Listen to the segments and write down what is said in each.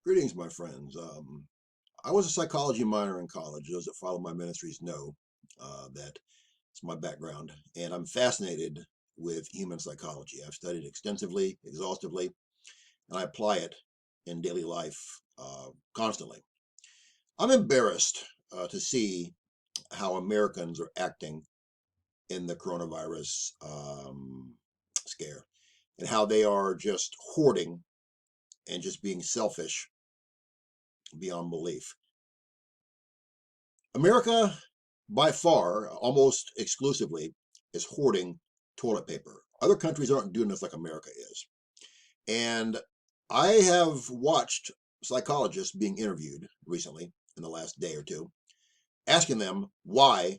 Greetings, my friends. I was a psychology minor in college. Those that follow my ministries know that it's my background, and I'm fascinated with human psychology. I've studied extensively, exhaustively, and I apply it in daily life constantly. I'm embarrassed to see how Americans are acting in the coronavirus scare and how they are just hoarding and just being selfish beyond belief. America, by far, almost exclusively, is hoarding toilet paper. Other countries aren't doing this like America is. And I have watched psychologists being interviewed recently in the last day or two, asking them why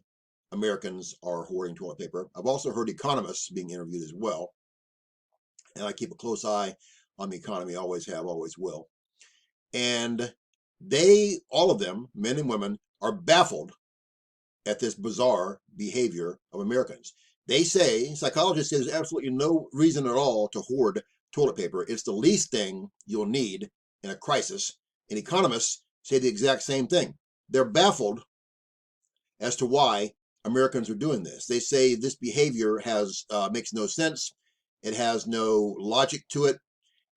Americans are hoarding toilet paper. I've also heard economists being interviewed as well. And I keep a close eye on the economy, always have, always will. And all of them, men and women, are baffled at this bizarre behavior of Americans. They say, psychologists say there's absolutely no reason at all to hoard toilet paper. It's the least thing you'll need in a crisis. And economists say the exact same thing. They're baffled as to why Americans are doing this. They say this behavior makes no sense. It has no logic to it.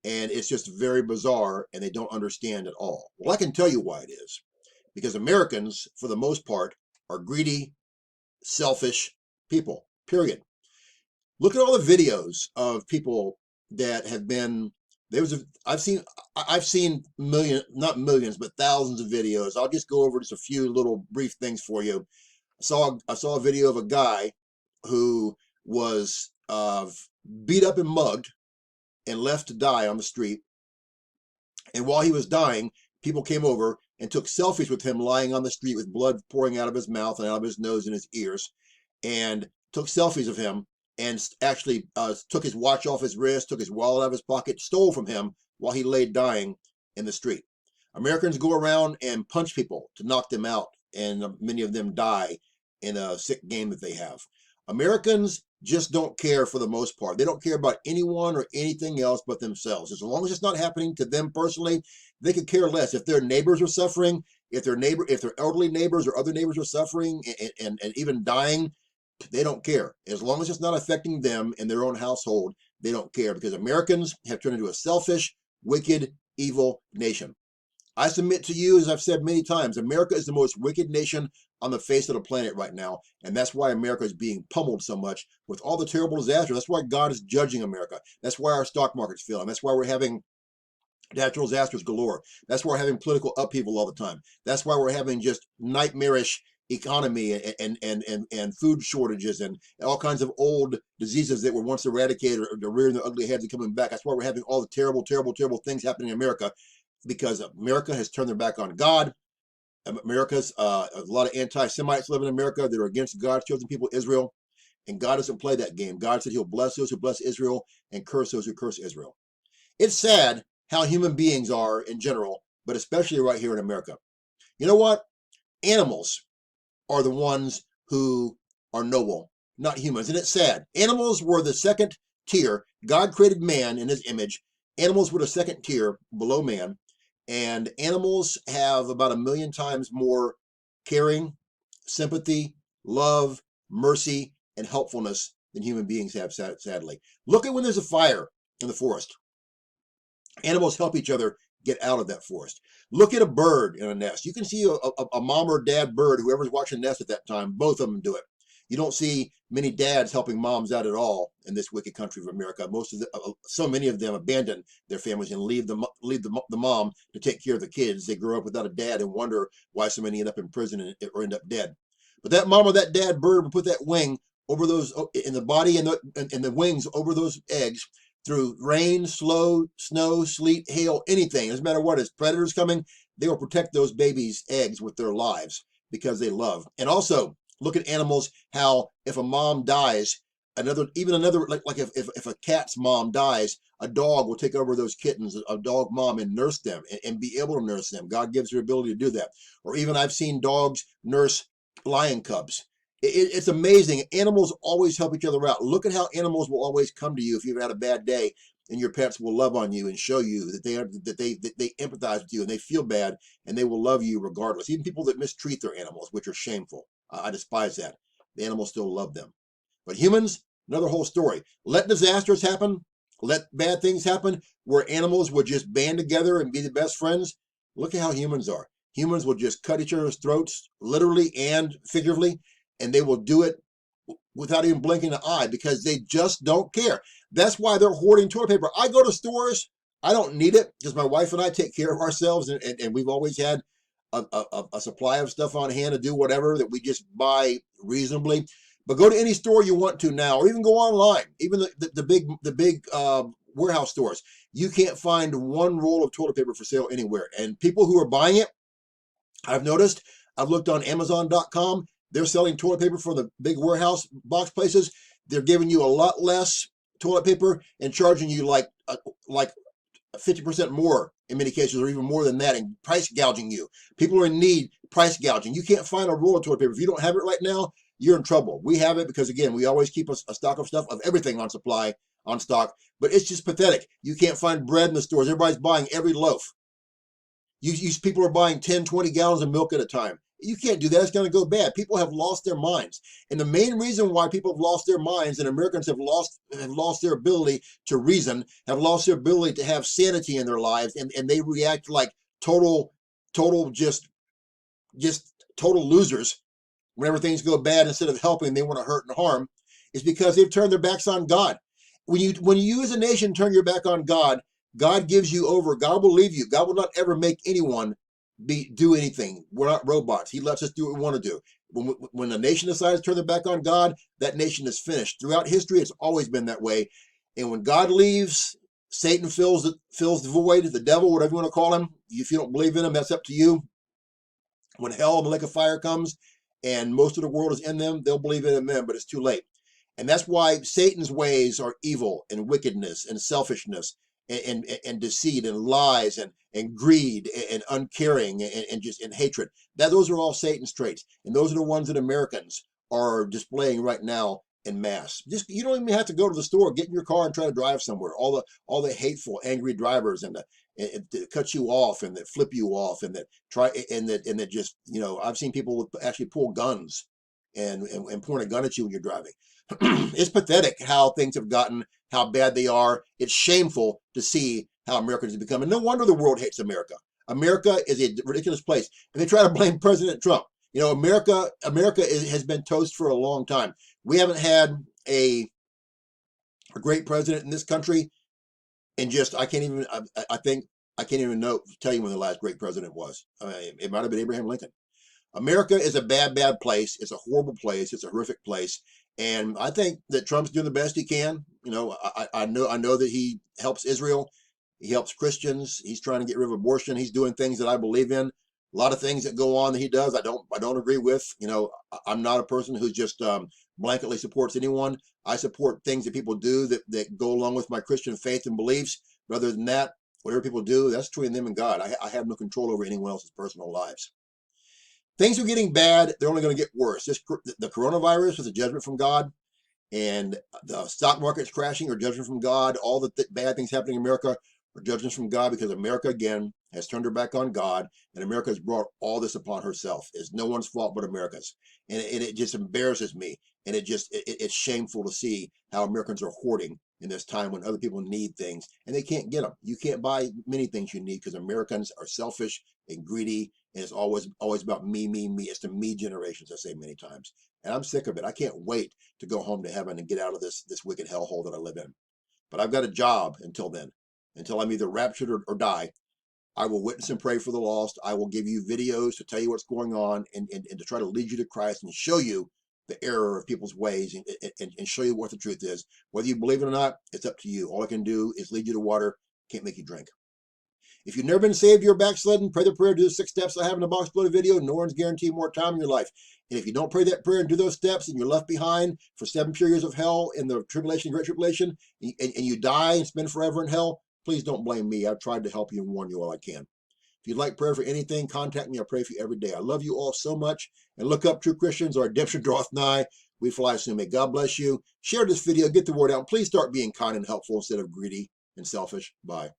And it's just very bizarre, and they don't understand at all. Well, I can tell you why it is. Because Americans, for the most part, are greedy, selfish people, period. Look at all the videos of people that have been I've seen not millions, but thousands of videos. I'll just go over just a few little brief things for you. I saw a video of a guy who was beat up and mugged and left to die on the street. And while he was dying, people came over and took selfies with him lying on the street with blood pouring out of his mouth and out of his nose and his ears, and took selfies of him and actually took his watch off his wrist, took his wallet out of his pocket, stole from him while he lay dying in the street. Americans go around and punch people to knock them out, and many of them die in a sick game that they have. Americans just don't care for the most part. They don't care about anyone or anything else but themselves. As long as it's not happening to them personally, they could care less. If their neighbors are suffering, if their elderly neighbors or other neighbors are suffering and even dying, they don't care. As long as it's not affecting them in their own household, they don't care, because Americans have turned into a selfish, wicked, evil nation. I submit to you, as I've said many times, America is the most wicked nation on the face of the planet right now. And that's why America is being pummeled so much with all the terrible disasters. That's why God is judging America. That's why our stock market's failing. That's why we're having natural disasters galore. That's why we're having political upheaval all the time. That's why we're having just nightmarish economy and food shortages and all kinds of old diseases that were once eradicated are rearing their ugly heads and coming back. That's why we're having all the terrible, terrible, terrible things happening in America, because America has turned their back on God. America's a lot of anti-Semites live in America that are against God's chosen people, Israel, and God doesn't play that game. God said He'll bless those who bless Israel and curse those who curse Israel. It's sad how human beings are in general, but especially right here in America. You know what? Animals are the ones who are noble, not humans, and it's sad. Animals were the second tier. God created man in His image. Animals were the second tier below man. And animals have about 1,000,000 times more caring, sympathy, love, mercy, and helpfulness than human beings have, sadly. Look at when there's a fire in the forest. Animals help each other get out of that forest. Look at a bird in a nest. You can see a mom or dad bird, whoever's watching the nest at that time, both of them do it. You don't see many dads helping moms out at all in this wicked country of America. So many of them abandon their families and leave the mom to take care of the kids. They grow up without a dad and wonder why so many end up in prison or end up dead. But that mom or that dad bird will put that wing over those in the body and the wings over those eggs through rain, snow, sleet, hail, anything. It doesn't matter what. As predators coming, they will protect those babies' eggs with their lives because they love. And also, look at animals, how if a mom dies, another like if a cat's mom dies, a dog will take over those kittens, a dog mom, and nurse them and be able to nurse them. God gives her ability to do that. Or even I've seen dogs nurse lion cubs. It's amazing. Animals always help each other out. Look at how animals will always come to you if you've had a bad day and your pets will love on you and show you that they empathize with you and they feel bad and they will love you regardless. Even people that mistreat their animals, which are shameful. I despise that. The animals still love them. But humans, another whole story. Let disasters happen, let bad things happen, where animals would just band together and be the best friends. Look at how humans are. Humans will just cut each other's throats, literally and figuratively, and they will do it without even blinking an eye because they just don't care. That's why they're hoarding toilet paper. I go to stores, I don't need it because my wife and I take care of ourselves, and we've always had a supply of stuff on hand to do whatever that we just buy reasonably. But go to any store you want to now, or even go online. Even the big warehouse stores, you can't find one roll of toilet paper for sale anywhere. And people who are buying it, I've noticed. I've looked on Amazon.com. They're selling toilet paper for the big warehouse box places. They're giving you a lot less toilet paper and charging you like 50% more in many cases, or even more than that, and price gouging you. People are in need, price gouging. You can't find a roll of toilet paper. If you don't have it right now, you're in trouble. We have it because, again, we always keep a stock of stuff, of everything on supply, on stock, but it's just pathetic. You can't find bread in the stores. Everybody's buying every loaf. People are buying 10, 20 gallons of milk at a time. You can't do that. It's going to go bad. People have lost their minds. And the main reason why people have lost their minds and Americans have lost their ability to reason, have lost their ability to have sanity in their lives, and they react like total losers whenever things go bad. Instead of helping, they want to hurt and harm, is because they've turned their backs on God. When you as a nation turn your back on God, God gives you over. God will leave you. God will not ever make anyone do anything. We're not robots. He lets us do what we want to do. When a nation decides to turn their back on God, that nation is finished. Throughout history, it's always been that way. And when God leaves, Satan fills the void, the devil, whatever you want to call him. If you don't believe in him, that's up to you. When hell and the lake of fire comes and most of the world is in them, they'll believe in him, but it's too late. And that's why Satan's ways are evil and wickedness and selfishness and deceit and lies and greed and uncaring and hatred. Those are all Satan's traits. And those are the ones that Americans are displaying right now in mass. You don't even have to go to the store. Get in your car and try to drive somewhere. All the hateful, angry drivers and that cut you off and that flip you off and that just, I've seen people actually pull guns and point a gun at you when you're driving. It's pathetic how things have gotten, how bad they are. It's shameful to see how Americans have become. And no wonder the world hates America. America is a ridiculous place. And they try to blame President Trump. America has been toast for a long time. We haven't had a great president in this country. And I can't even tell you when the last great president was. It might have been Abraham Lincoln. America is a bad, bad place. It's a horrible place. It's a horrific place. And I think that Trump's doing the best he can. I know that he helps Israel. He helps Christians. He's trying to get rid of abortion. He's doing things that I believe in. A lot of things that go on that he does, I don't agree with. I'm not a person who just blanketly supports anyone. I support things that people do that go along with my Christian faith and beliefs. But other than that, whatever people do, that's between them and God. I have no control over anyone else's personal lives. Things are getting bad. They're only going to get worse. The coronavirus is a judgment from God, and the stock market's crashing are judgment from God. All the bad things happening in America are judgments from God because America, again, has turned her back on God, and America has brought all this upon herself. It's no one's fault but America's. And it just embarrasses me, and it's shameful to see how Americans are hoarding in this time when other people need things, and they can't get them. You can't buy many things you need because Americans are selfish and greedy, and it's always about me, me, me. It's the me generation, as I say many times. And I'm sick of it. I can't wait to go home to heaven and get out of this wicked hellhole that I live in. But I've got a job until then. Until I'm either raptured or die. I will witness and pray for the lost. I will give you videos to tell you what's going on and to try to lead you to Christ and show you the error of people's ways and show you what the truth is. Whether you believe it or not, it's up to you. All I can do is lead you to water. Can't make you drink. If you've never been saved, you're backslidden, pray the prayer, do the 6 steps I have in the box below the video. No one's guaranteed more time in your life. And if you don't pray that prayer and do those steps and you're left behind for 7 pure years of hell in the tribulation, great tribulation, and you die and spend forever in hell, please don't blame me. I've tried to help you and warn you all I can. If you'd like prayer for anything, contact me. I pray for you every day. I love you all so much. And look up True Christians. Our redemption draweth nigh. We fly soon. May God bless you. Share this video. Get the word out. Please start being kind and helpful instead of greedy. and selfish. Bye.